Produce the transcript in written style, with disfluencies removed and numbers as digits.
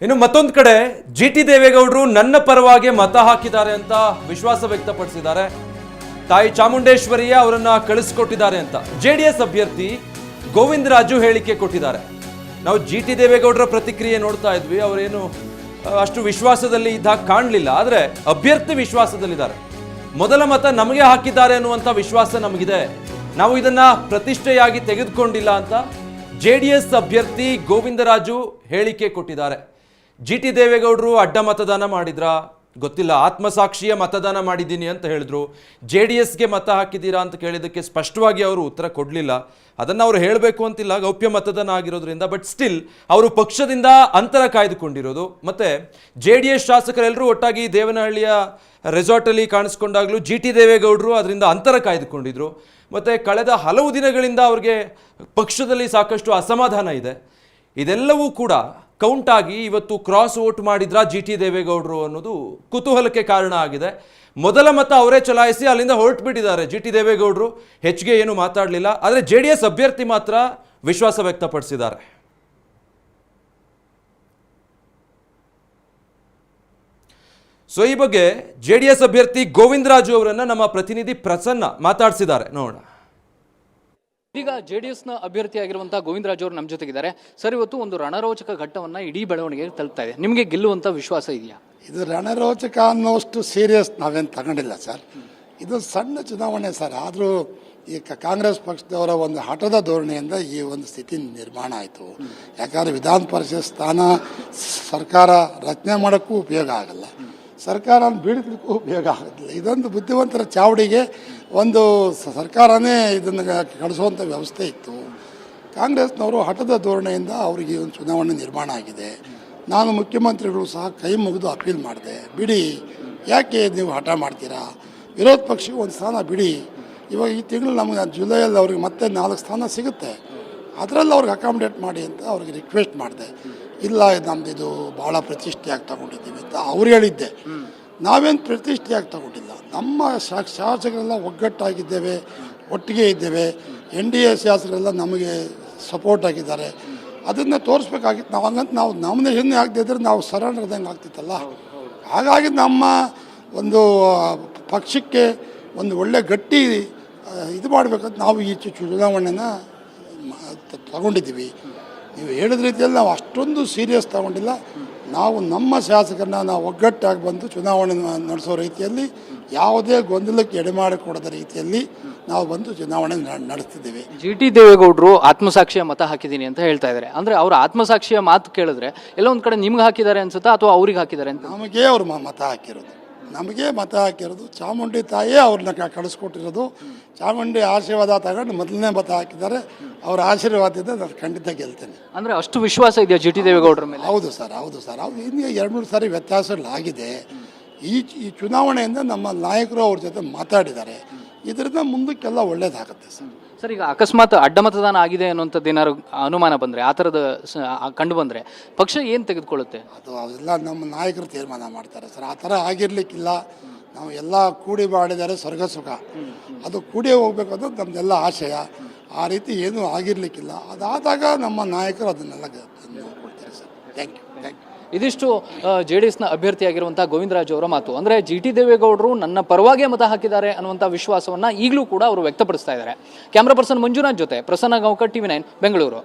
ಇನ್ನು ಮತ್ತೊಂದು ಕಡೆ ಜಿಟಿ ದೇವೇಗೌಡರು ನನ್ನ ಪರವಾಗಿ ಮತ ಹಾಕಿದ್ದಾರೆ ಅಂತ ವಿಶ್ವಾಸ ವ್ಯಕ್ತಪಡಿಸಿದ್ದಾರೆ. ತಾಯಿ ಚಾಮುಂಡೇಶ್ವರಿಯ ಅವರನ್ನ ಕಳಿಸಿಕೊಟ್ಟಿದ್ದಾರೆ ಅಂತ ಜೆಡಿಎಸ್ ಅಭ್ಯರ್ಥಿ ಗೋವಿಂದರಾಜು ಹೇಳಿಕೆ ಕೊಟ್ಟಿದ್ದಾರೆ. ನಾವು ಜಿಟಿ ದೇವೇಗೌಡರ ಪ್ರತಿಕ್ರಿಯೆ ನೋಡ್ತಾ ಇದ್ವಿ, ಅವರೇನು ಅಷ್ಟು ವಿಶ್ವಾಸದಲ್ಲಿ ಇದ್ದಾಗ ಕಾಣಲಿಲ್ಲ. ಆದರೆ ಅಭ್ಯರ್ಥಿ ವಿಶ್ವಾಸದಲ್ಲಿದ್ದಾರೆ. ಮೊದಲ ಮತ ನಮಗೆ ಹಾಕಿದ್ದಾರೆ ಅನ್ನುವಂಥ ವಿಶ್ವಾಸ ನಮಗಿದೆ, ನಾವು ಇದನ್ನ ಪ್ರತಿಷ್ಠೆಯಾಗಿ ತೆಗೆದುಕೊಂಡಿಲ್ಲ ಅಂತ ಜೆಡಿಎಸ್ ಅಭ್ಯರ್ಥಿ ಗೋವಿಂದರಾಜು ಹೇಳಿಕೆ ಕೊಟ್ಟಿದ್ದಾರೆ. ಜಿಟಿ ದೇವೇಗೌಡರು ಅಡ್ಡ ಮತದಾನ ಮಾಡಿದ್ರ ಗೊತ್ತಿಲ್ಲ, ಆತ್ಮಸಾಕ್ಷಿಯ ಮತದಾನ ಮಾಡಿದ್ದೀನಿ ಅಂತ ಹೇಳಿದ್ರು. ಜೆಡಿಎಸ್ಗೆ ಮತ ಹಾಕಿದ್ದೀರಾ ಅಂತ ಕೇಳಿದ್ದಕ್ಕೆ ಸ್ಪಷ್ಟವಾಗಿ ಅವರು ಉತ್ತರ ಕೊಡಲಿಲ್ಲ. ಅದನ್ನು ಅವರು ಹೇಳಬೇಕು ಅಂತಿಲ್ಲ, ಗೌಪ್ಯ ಮತದಾನ ಆಗಿರೋದ್ರಿಂದ. ಬಟ್ ಸ್ಟಿಲ್ ಅವರು ಪಕ್ಷದಿಂದ ಅಂತರ ಕಾಯ್ದುಕೊಂಡಿರೋದು. ಮತ್ತೆ ಜೆಡಿಎಸ್ ಶಾಸಕರೆಲ್ಲರೂ ಒಟ್ಟಾಗಿ ದೇವನಹಳ್ಳಿಯ ರೆಸಾರ್ಟಲ್ಲಿ ಕಾಣಿಸ್ಕೊಂಡಾಗಲೂ ಜಿಟಿ ದೇವೇಗೌಡರು ಅದರಿಂದ ಅಂತರ ಕಾಯ್ದುಕೊಂಡಿದ್ರು. ಮತ್ತು ಕಳೆದ ಹಲವು ದಿನಗಳಿಂದ ಅವ್ರಿಗೆ ಪಕ್ಷದಲ್ಲಿ ಸಾಕಷ್ಟು ಅಸಮಾಧಾನ ಇದೆ. ಇದೆಲ್ಲವೂ ಕೂಡ ಕೌಂಟ್ ಆಗಿ ಇವತ್ತು ಕ್ರಾಸ್ ವೋಟ್ ಮಾಡಿದ್ರ ಜಿಟಿ ದೇವೇಗೌಡರು ಅನ್ನೋದು ಕುತೂಹಲಕ್ಕೆ ಕಾರಣ ಆಗಿದೆ. ಮೊದಲ ಮತ ಅವರೇ ಚಲಾಯಿಸಿ ಅಲ್ಲಿಂದ ಹೊರಟು ಬಿಟ್ಟಿದ್ದಾರೆ ಜಿಟಿ ದೇವೇಗೌಡರು. ಹೆಚ್ಚಿಗೆ ಏನು ಮಾತಾಡಲಿಲ್ಲ. ಆದರೆ ಜೆಡಿಎಸ್ ಅಭ್ಯರ್ಥಿ ಮಾತ್ರ ವಿಶ್ವಾಸ ವ್ಯಕ್ತಪಡಿಸಿದ್ದಾರೆ. ಸೊ ಈ ಬಗ್ಗೆ ಜೆಡಿಎಸ್ ಅಭ್ಯರ್ಥಿ ಗೋವಿಂದರಾಜು ಅವರನ್ನ ನಮ್ಮ ಪ್ರತಿನಿಧಿ ಪ್ರಸನ್ನ ಮಾತಾಡಿಸಿದ್ದಾರೆ, ನೋಡೋಣ. ಈಗ ಜೆಡಿಎಸ್ನ ಅಭ್ಯರ್ಥಿಯಾಗಿರುವಂತಹ ಗೋವಿಂದರಾಜು ಅವರು ನಮ್ಮ ಜೊತೆಗಿದ್ದಾರೆ. ಸರ್, ಇವತ್ತು ಒಂದು ರಣರೋಚಕ ಘಟ್ಟವನ್ನು ಇಡೀ ಬೆಳವಣಿಗೆಗೆ ತಲುಪ್ತಾ ಇದೆ. ನಿಮಗೆ ಗೆಲ್ಲುವಂಥ ವಿಶ್ವಾಸ ಇದೆಯಾ? ಇದು ರಣರೋಚಕ ಅನ್ನೋಷ್ಟು ಸೀರಿಯಸ್ ನಾವೇನು ತಗೊಂಡಿಲ್ಲ ಸರ್. ಇದು ಸಣ್ಣ ಚುನಾವಣೆ ಸರ್. ಆದರೂ ಈ ಕಾಂಗ್ರೆಸ್ ಪಕ್ಷದವರ ಒಂದು ಹಠದ ಧೋರಣೆಯಿಂದ ಈ ಒಂದು ಸ್ಥಿತಿ ನಿರ್ಮಾಣ ಆಯಿತು. ಯಾಕಂದರೆ ವಿಧಾನ ಪರಿಷತ್ ಸ್ಥಾನ ಸರ್ಕಾರ ರಚನೆ ಮಾಡೋಕ್ಕೂ ಉಪಯೋಗ ಆಗಲ್ಲ, ಸರ್ಕಾರ ಬೀಳಿಸಲಿಕ್ಕೂ ಉಪಯೋಗ ಆಗೋದಿಲ್ಲ. ಇದೊಂದು ಬುದ್ಧಿವಂತರ ಚಾವಡಿಗೆ ಒಂದು ಸರ್ಕಾರನೇ ಇದನ್ನು ಕಳಿಸುವಂಥ ವ್ಯವಸ್ಥೆ ಇತ್ತು. ಕಾಂಗ್ರೆಸ್ನವರು ಹಠದ ಧೋರಣೆಯಿಂದ ಅವರಿಗೆ ಒಂದು ಚುನಾವಣೆ ನಿರ್ಮಾಣ ಆಗಿದೆ. ನಾನು ಮುಖ್ಯಮಂತ್ರಿಗಳು ಸಹ ಕೈ ಮುಗಿದು ಅಪೀಲ್ ಮಾಡಿದೆ, ಬಿಡಿ, ಯಾಕೆ ನೀವು ಹಠ ಮಾಡ್ತೀರಾ, ವಿರೋಧ ಪಕ್ಷಕ್ಕೆ ಒಂದು ಸ್ಥಾನ ಬಿಡಿ. ಇವಾಗ ಈ ತಿಂಗಳು ನಮಗೆ ಜುಲೈಯಲ್ಲಿ ಅವ್ರಿಗೆ ಮತ್ತೆ 4 ಸ್ಥಾನ ಸಿಗುತ್ತೆ, ಅದರಲ್ಲಿ ಅವ್ರಿಗೆ ಅಕಾಮಿಡೇಟ್ ಮಾಡಿ ಅಂತ ಅವ್ರಿಗೆ ರಿಕ್ವೆಸ್ಟ್ ಮಾಡಿದೆ. ಇಲ್ಲ, ನಮ್ಮದಿದು ಭಾಳ ಪ್ರತಿಷ್ಠೆಯಾಗಿ ತಗೊಂಡಿದ್ದೀವಿ ಅಂತ ಅವ್ರು ಹೇಳಿದ್ದೆ. ನಾವೇನು ಪ್ರತಿಷ್ಠೆಯಾಗಿ ತಗೊಂಡಿಲ್ಲ, ನಮ್ಮ ಶಾಸಕರೆಲ್ಲ ಒಗ್ಗಟ್ಟಾಗಿದ್ದೇವೆ, ಒಟ್ಟಿಗೆ ಇದ್ದೇವೆ. NDA ಶಾಸಕರೆಲ್ಲ ನಮಗೆ ಸಪೋರ್ಟ್ ಆಗಿದ್ದಾರೆ. ಅದನ್ನು ತೋರಿಸ್ಬೇಕಾಗಿತ್ತು. ನಾವು ಹಂಗಂತ ನಾವು ನಾಮಿನೇಷನ್ ಆಗದಿದ್ದರೆ ನಾವು ಸರೆಂಡರ್ದಂಗೆ ಆಗ್ತಿತ್ತಲ್ಲ. ಹಾಗಾಗಿ ನಮ್ಮ ಒಂದು ಪಕ್ಷಕ್ಕೆ ಒಂದು ಒಳ್ಳೆ ಗಟ್ಟಿ ಇದು ಮಾಡಬೇಕಂತ ನಾವು ಈ ಚುನಾವಣೆನ ತಗೊಂಡಿದ್ದೀವಿ. ನೀವು ಹೇಳಿದ ರೀತಿಯಲ್ಲಿ ನಾವು ಅಷ್ಟೊಂದು ಸೀರಿಯಸ್ ತಗೊಂಡಿಲ್ಲ. ನಾವು ನಮ್ಮ ಶಾಸಕರನ್ನ ನಾವು ಒಗ್ಗಟ್ಟಾಗಿ ಬಂದು ಚುನಾವಣೆ ನಡೆಸೋ ರೀತಿಯಲ್ಲಿ, ಯಾವುದೇ ಗೊಂದಲಕ್ಕೆ ಎಡೆಮಾಡಿಕೊಡದ ರೀತಿಯಲ್ಲಿ ನಾವು ಬಂದು ಚುನಾವಣೆ ನಡೆಸ್ತಿದ್ದೇವೆ. ಜಿಟಿ ದೇವೇಗೌಡರು ಆತ್ಮಸಾಕ್ಷಿಯ ಮತ ಹಾಕಿದ್ದೀನಿ ಅಂತ ಹೇಳ್ತಾ ಇದ್ದಾರೆ. ಅಂದರೆ ಅವ್ರ ಆತ್ಮಸಾಕ್ಷಿಯ ಮಾತು ಕೇಳಿದ್ರೆ ಎಲ್ಲ ಒಂದು ಕಡೆ ನಿಮ್ಗೆ ಹಾಕಿದ್ದಾರೆ ಅನ್ಸುತ್ತಾ ಅಥವಾ ಅವ್ರಿಗೆ ಹಾಕಿದ್ದಾರೆ ಅಂತ? ನಮಗೆ ಅವ್ರು ಮತ ಹಾಕಿರೋದು ಚಾಮುಂಡಿ ತಾಯೇ ಅವ್ರನ್ನ ಕಳಿಸ್ಕೊಟ್ಟಿರೋದು. ಚಾಮುಂಡಿ ಆಶೀರ್ವಾದ ತಗೊಂಡು ಮೊದಲನೇ ಮತ ಹಾಕಿದ್ದಾರೆ. ಅವರ ಆಶೀರ್ವಾದದಿಂದ ನಾನು ಖಂಡಿತ ಗೆಲ್ತೇನೆ. ಅಂದರೆ ಅಷ್ಟು ವಿಶ್ವಾಸ ಇದೆಯಾ ಜಿಟಿ ದೇವೇಗೌಡರ ಮೇಲೆ? ಹೌದು ಸರ್. ಅವ್ರು ಇನ್ನೂ 2-3 ಸಾರಿ ವ್ಯತ್ಯಾಸಗಳಾಗಿದೆ. ಈ ಚುನಾವಣೆಯಿಂದ ನಮ್ಮ ನಾಯಕರು ಅವ್ರ ಜೊತೆ ಮಾತಾಡಿದ್ದಾರೆ. ಇದರಿಂದ ಮುಂದಕ್ಕೆಲ್ಲ ಒಳ್ಳೇದಾಗುತ್ತೆ ಸರ್. ಈಗ ಅಕಸ್ಮಾತ್ ಅಡ್ಡ ಮತದಾನ ಆಗಿದೆ ಅನ್ನುವಂಥದ್ದು ಏನಾದ್ರು ಅನುಮಾನ ಬಂದರೆ, ಆ ಥರದ ಕಂಡು ಬಂದರೆ ಪಕ್ಷ ಏನು ತೆಗೆದುಕೊಳ್ಳುತ್ತೆ? ಅದೆಲ್ಲ ನಮ್ಮ ನಾಯಕರು ತೀರ್ಮಾನ ಮಾಡ್ತಾರೆ ಸರ್. ಆ ಥರ ಆಗಿರ್ಲಿಕ್ಕಿಲ್ಲ. ನಾವು ಎಲ್ಲ ಕೂಡಿ ಮಾಡಿದ್ದಾರೆ ಸ್ವರ್ಗ ಸುಖ, ಅದು ಕೂಡಿ ಹೋಗ್ಬೇಕು ಅನ್ನೋದು ನಮ್ಮದೆಲ್ಲ ಆಶಯ. ಆ ರೀತಿ ಏನೂ ಆಗಿರ್ಲಿಕ್ಕಿಲ್ಲ. ಅದಾದಾಗ ನಮ್ಮ ನಾಯಕರು ಅದನ್ನೆಲ್ಲ ಕೊಡ್ತಾರೆ ಸರ್. Thank you. ಇದಿಷ್ಟು ಜೆಡಿಎಸ್ನ ಅಭ್ಯರ್ಥಿಯಾಗಿರುವಂಥ ಗೋವಿಂದರಾಜು ಅವರ ಮಾತು. ಅಂದರೆ ಜಿಟಿ ದೇವೇಗೌಡರು ನನ್ನ ಪರವಾಗಿ ಮತ ಹಾಕಿದ್ದಾರೆ ಅನ್ನುವಂಥ ವಿಶ್ವಾಸವನ್ನು ಈಗಲೂ ಕೂಡ ಅವರು ವ್ಯಕ್ತಪಡಿಸ್ತಾ ಇದ್ದಾರೆ. ಕ್ಯಾಮ್ರಾ ಪರ್ಸನ್ ಮಂಜುನಾಥ್ ಜೊತೆ ಪ್ರಸನ್ನ ಗೌಕರ್, TV9 ಬೆಂಗಳೂರು.